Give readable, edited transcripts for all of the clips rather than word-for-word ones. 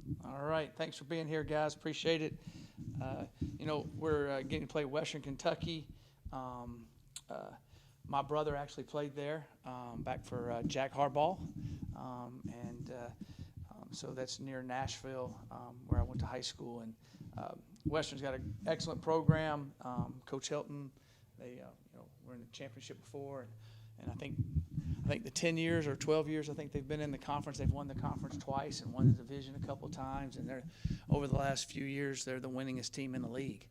All right, thanks for being here, guys. Appreciate it. Uh, we're getting to play Western Kentucky. Um, uh, my brother actually played there back for Jack Harbaugh, so that's near Nashville, where I went to high school. And Western's got an excellent program. Coach Hilton, they were in the championship before, and I think the 10 years or 12 years I think they've been in the conference. They've won the conference twice and won the division a couple of times. And they're over the last few years they're the winningest team in the league.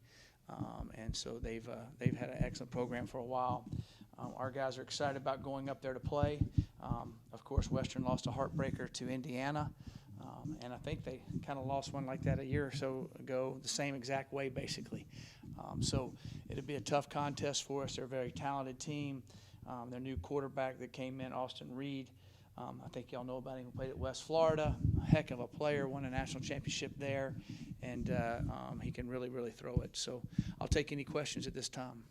And so they've had an excellent program for a while. Our guys are excited about going up there to play. Of course, Western lost a heartbreaker to Indiana. And I think they kind of lost one like that a year or so ago, the same exact way, basically. So it'll be a tough contest for us. They're a very talented team. Their new quarterback that came in, Austin Reed, I think y'all know about him. He played at West Florida. A heck of a player, won a national championship there, and he can really, really throw it. So I'll take any questions at this time.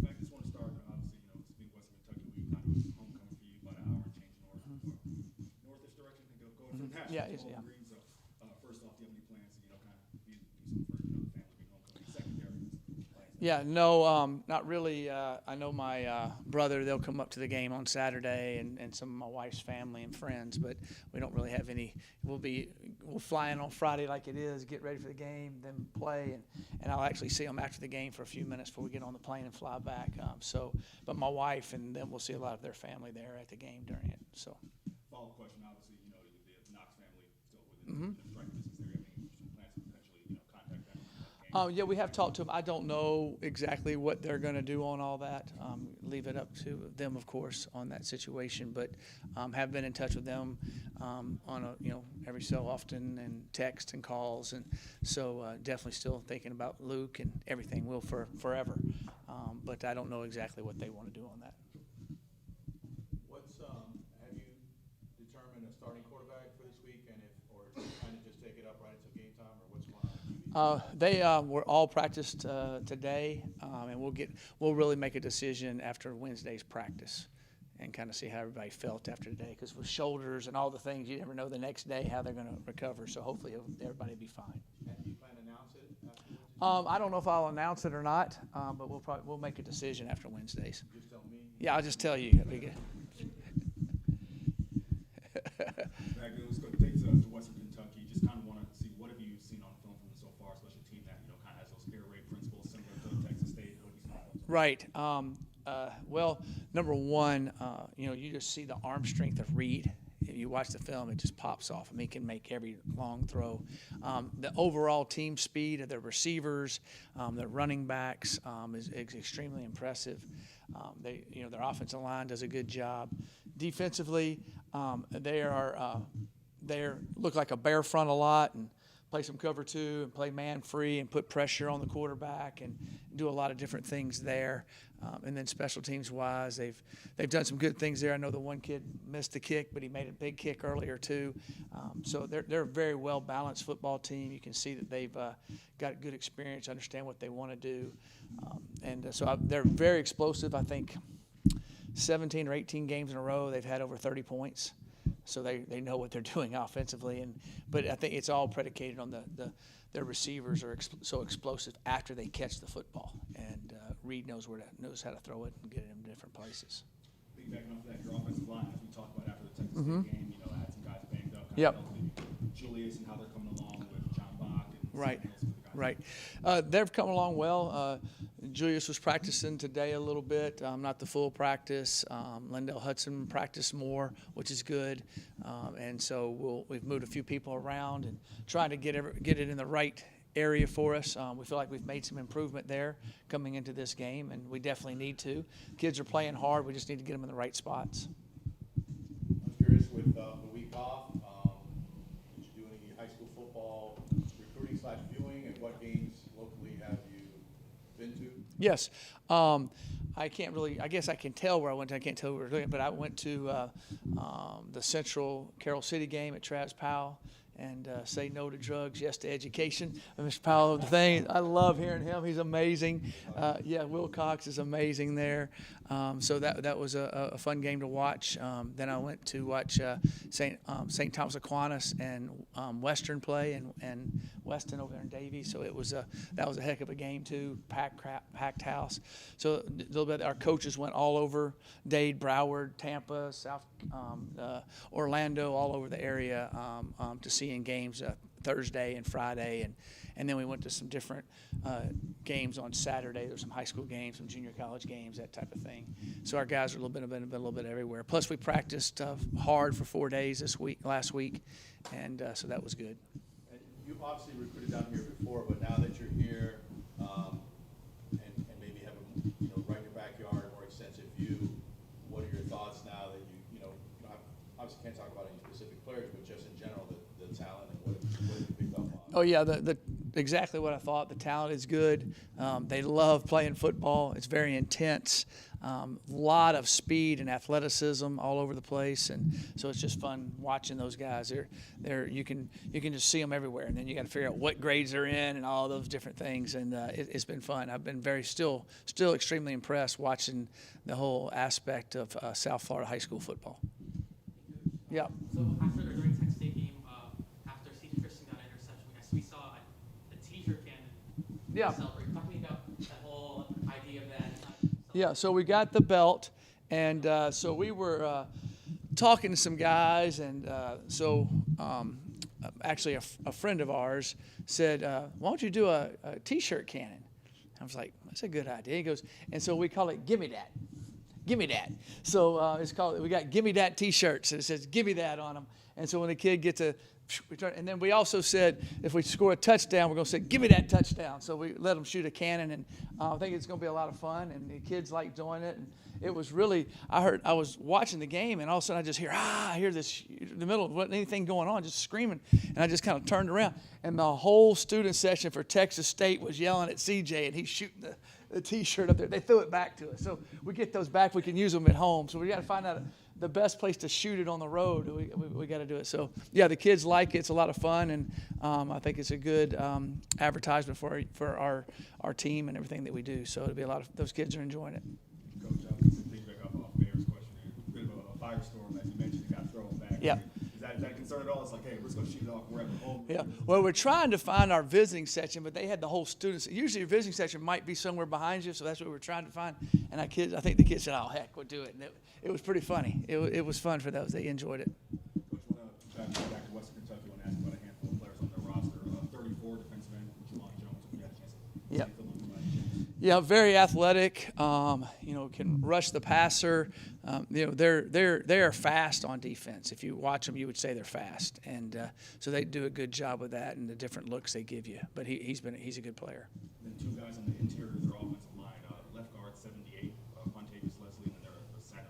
I just want to start, obviously, it's being Western Kentucky. We kind of was homecoming for you, about an hour and change northish direction and go from Nashville Yeah, to yeah. Green. So first off, do you have any plans to, kind of do something for, the family being homecoming? Secondary plans? Yeah, no, not really. I know my brother, they'll come up to the game on Saturday, and some of my wife's family and friends, but we don't really have any. We'll fly in on Friday like it is, get ready for the game, then play, and I'll actually see them after the game for a few minutes before we get on the plane and fly back. But my wife and then we'll see a lot of their family there at the game during it. So. Follow-up question, obviously, the Knox family still within the striking distance there. You have any plans to potentially, contact them? Yeah, we have talked to them. I don't know exactly what they're going to do on all that. Leave it up to them, of course, on that situation. But have been in touch with them on every so often, and text and calls, and so definitely still thinking about Luke and everything. Will for forever, but I don't know exactly what they want to do on that. Have you determined a starting quarterback for this week, and or kind of just take it up right until game time, or what's going on? They were all practiced today, and we'll really make a decision after Wednesday's practice, and kind of see how everybody felt after today. Because with shoulders and all the things, you never know the next day how they're going to recover. So hopefully everybody will be fine. And do you plan to announce it afterwards? I don't know if I'll announce it or not, but we'll make a decision after Wednesdays. Just tell me. Yeah, I'll just tell you. That'd be good. Let's go take to Western Kentucky. Just kind of want to see, what have you seen on film from them so far, especially a team that kind of has those air raid principles similar to Texas State. What have you seen on film? Right. Well, number one, you just see the arm strength of Reed. If you watch the film, it just pops off. I mean, he can make every long throw. The overall team speed of their receivers, their running backs is extremely impressive. Their offensive line does a good job. Defensively, they look like a bear front a lot, and play some cover two and play man free and put pressure on the quarterback and do a lot of different things there. And then special teams wise, they've done some good things there. I know the one kid missed the kick, but he made a big kick earlier too. So they're a very well balanced football team. You can see that they've got good experience, understand what they want to do, they're very explosive. I think 17 or 18 games in a row they've had over 30 points. So they know what they're doing offensively, but I think it's all predicated on their receivers are so explosive after they catch the football, and Reed knows how to throw it and get it in different places. Piggybacking off that, your offensive line, as we talked about after the Texas State game, had some guys banged up. Yep. Julius and how they're coming along with John Bach and Right. some of the guys. Right. They've come along well. Julius was practicing today a little bit, not the full practice. Lendell Hudson practiced more, which is good. And so we've moved a few people around and trying to get it in the right area for us. We feel like we've made some improvement there coming into this game, and we definitely need to. Kids are playing hard. We just need to get them in the right spots. I was curious, with the week off, did you do any high school football recruiting / viewing, and what games locally have you been to? Yes. I can't really, I guess I can tell where I went to. I can't tell where we're doing, but I went to the Central Carroll City game at Travis Powell, and say no to drugs, yes to education. Mr. Powell, the thing, I love hearing him. He's amazing. Yeah, Will Cox is amazing there. So that was a fun game to watch. Then I went to watch St. Thomas Aquinas and Western play, and Weston over there in Davie. So that was a heck of a game too. Packed house. So a little bit. Our coaches went all over Dade, Broward, Tampa, South Orlando, all over the area to see in games Thursday and Friday, and then we went to some different games on Saturday. There's some high school games, some junior college games, that type of thing. So our guys are a little bit everywhere. Plus we practiced hard for 4 days last week, and so that was good. And you obviously recruited down here before, but now that you're here, and maybe have a right in your backyard, a more extensive view, what are your thoughts now that you obviously can't talk about any specific players, but just in general, the talent and what have you picked up on? Oh yeah, exactly what I thought. The talent is good. They love playing football. It's very intense. Lot of speed and athleticism all over the place, and so it's just fun watching those guys. You can just see them everywhere, and then you got to figure out what grades they're in and all those different things. And it's been fun. I've been still extremely impressed watching the whole aspect of South Florida high school football. Yeah. So after the during Texas State game, after C.J. Christian got an interception, we saw a T-shirt cannon. Yeah. Celebrate. Talk to me about that whole idea of that. Yeah, so we got the belt, and so we were talking to some guys, and actually a friend of ours said, why don't you do a T-shirt cannon? I was like, that's a good idea. He goes, and so we call it Gimme That. Gimme That. So we got Gimme That T-shirts, and it says Gimme That on them. And so when the kid gets a return, and then we also said if we score a touchdown, we're going to say Gimme That touchdown. So we let them shoot a cannon, and I think it's going to be a lot of fun, and the kids like doing it. And it was really, I was watching the game, and all of a sudden I just hear this in the middle of anything going on, just screaming, and I just kind of turned around, and the whole student section for Texas State was yelling at CJ, and he's shooting the T-shirt up there. They threw it back to us. So we get those back. We can use them at home. So we got to find out the best place to shoot it on the road. We got to do it. So, yeah, the kids like it. It's a lot of fun, and I think it's a good advertisement for our team and everything that we do. So it'll be a lot of – those kids are enjoying it. Coach, I was thinking back off Bear's question here. A bit of a firestorm, as you mentioned, it got thrown back. Yeah. Is that a concern at all? It's like, hey, we're just going to shoot it off. We're at home. Yeah. Well, we're trying to find our visiting section, but they had the whole students. Usually your visiting section might be somewhere behind you, so that's what we're trying to find. And I think the kids said, oh, heck, we'll do it. And it was pretty funny. It was fun for those. They enjoyed it. Coach, I want to back to Western Kentucky. I want to ask about a handful of players on their roster. 34 defensive end, Jelon Jones. We got a chance to Yeah. fill in the Yeah, very athletic. Can rush the passer. They are fast on defense. If you watch them, you would say they're fast, and so they do a good job with that and the different looks they give you. But he's a good player. Then two guys on the interior of their offensive line. Left guard 78, Quantavious Leslie, and then their center.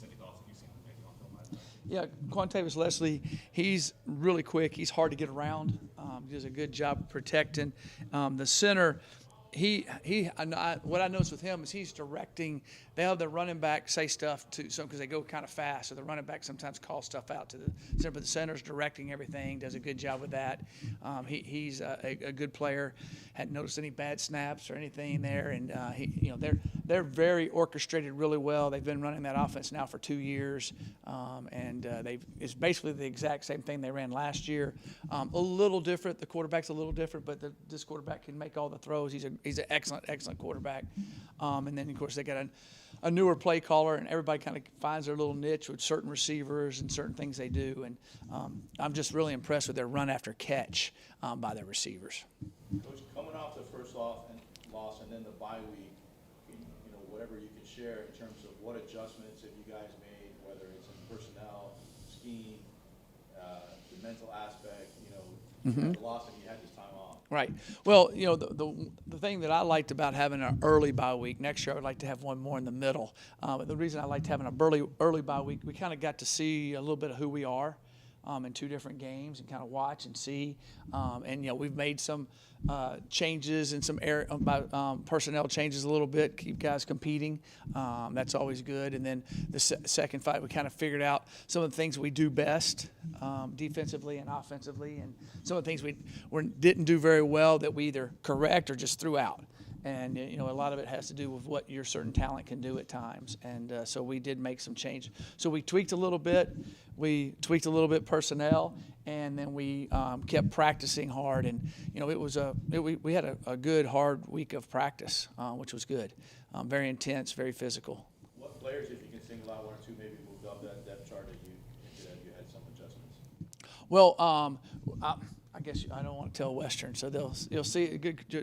Any thoughts if you've seen him maybe on film? Yeah, Quantavious Leslie, he's really quick. He's hard to get around. He does a good job protecting. The center. What I noticed with him is he's directing. They have the running back say stuff to some because they go kind of fast, so the running back sometimes calls stuff out to the center. But the center's directing everything, does a good job with that. He's a good player. Hadn't noticed any bad snaps or anything there, and they're very orchestrated really well. They've been running that offense now for 2 years, and it's basically the exact same thing they ran last year. A little different. The quarterback's a little different, but this quarterback can make all the throws. He's an excellent quarterback. And then, of course, they got a newer play caller, and everybody kind of finds their little niche with certain receivers and certain things they do. And I'm just really impressed with their run after catch by their receivers. Coach, coming off the first loss and then the bye week, whatever you can share in terms of what adjustments have you guys made, whether it's in personnel, scheme, the mental aspect, the loss that you had this time off. Right. Well, the thing that I liked about having an early bye week, next year I would like to have one more in the middle. But the reason I liked having an early bye week, we kind of got to see a little bit of who we are. in 2 different games and kind of watch and see. And, we've made some changes and some personnel changes a little bit, keep guys competing. That's always good. And then the second fight, we kind of figured out some of the things we do best defensively and offensively, and some of the things we didn't do very well that we either correct or just threw out. And, a lot of it has to do with what your certain talent can do at times. And so we did make some change. So we tweaked a little bit. We tweaked a little bit personnel, and then we kept practicing hard. And, we had a good, hard week of practice, which was good. Very intense, very physical. What players, if you can single out 1 or 2, maybe moved up that depth chart that you had some adjustments? Well, I guess I don't want to tell Western, so you'll see.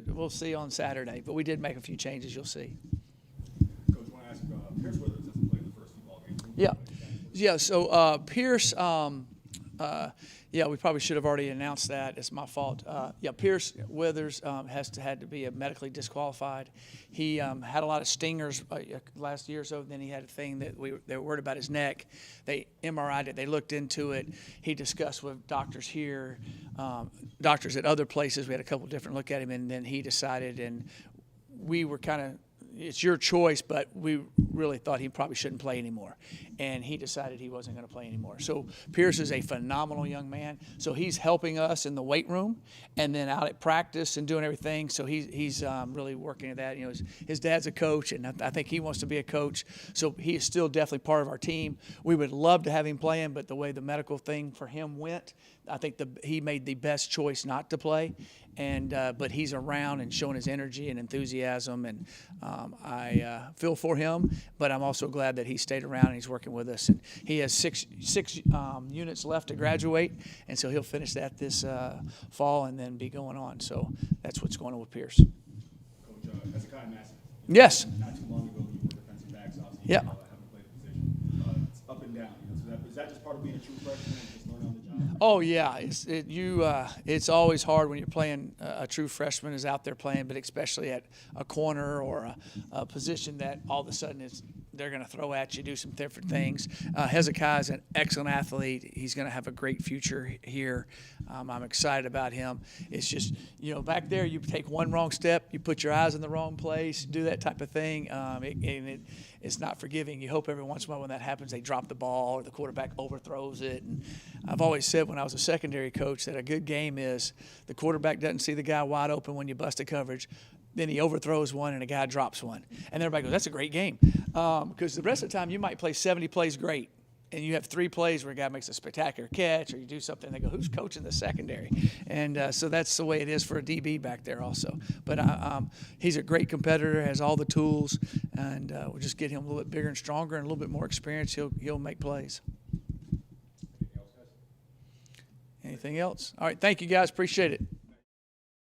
We'll see on Saturday. But we did make a few changes. You'll see. Coach, I want to ask Pierce Withers hasn't played the first 2 ball games. Yeah. So Pierce, we probably should have already announced that. It's my fault. Pierce Withers had to be medically disqualified. He had a lot of stingers last year or so. Then he had a thing that they were worried about his neck. They MRI'd it. They looked into it. He discussed with doctors here, doctors at other places. We had a couple different look at him, and then he decided. And we were kind of, it's your choice, but we really thought he probably shouldn't play anymore. And he decided he wasn't going to play anymore. So Pierce is a phenomenal young man. So he's helping us in the weight room and then out at practice and doing everything. So he's really working at that. His dad's a coach, and I think he wants to be a coach. So he is still definitely part of our team. We would love to have him playing, but the way the medical thing for him went, I think he made the best choice not to play. And but he's around and showing his energy and enthusiasm, and I feel for him. But I'm also glad that he stayed around and he's working with us. And he has six units left to graduate, and so he'll finish that this fall and then be going on. So that's what's going on with Pierce. Coach, Hezekiah Massey. Yes. Not too long ago, you were defensive backs. Obviously, Yeah. Haven't played the position. It's up and down. So is that just part of being a true freshman and just learning on the job? Oh yeah, it's always hard when you're playing a true freshman is out there playing, but especially at a corner or a position that all of a sudden they're going to throw at you, do some different things. Hezekiah is an excellent athlete. He's going to have a great future here. I'm excited about him. It's just, back there you take one wrong step, you put your eyes in the wrong place, do that type of thing, it's not forgiving. You hope every once in a while when that happens they drop the ball or the quarterback overthrows it. And I've always said when I was a secondary coach that a good game is the quarterback doesn't see the guy wide open when you bust a coverage. Then he overthrows one and a guy drops one. And everybody goes, that's a great game. Because the rest of the time you might play 70 plays great. And you have 3 plays where a guy makes a spectacular catch or you do something. They go, who's coaching the secondary? And so that's the way it is for a DB back there also. But he's a great competitor, has all the tools. And we'll just get him a little bit bigger and stronger and a little bit more experience. He'll make plays. Anything else, guys? Anything else? All right. Thank you, guys. Appreciate it.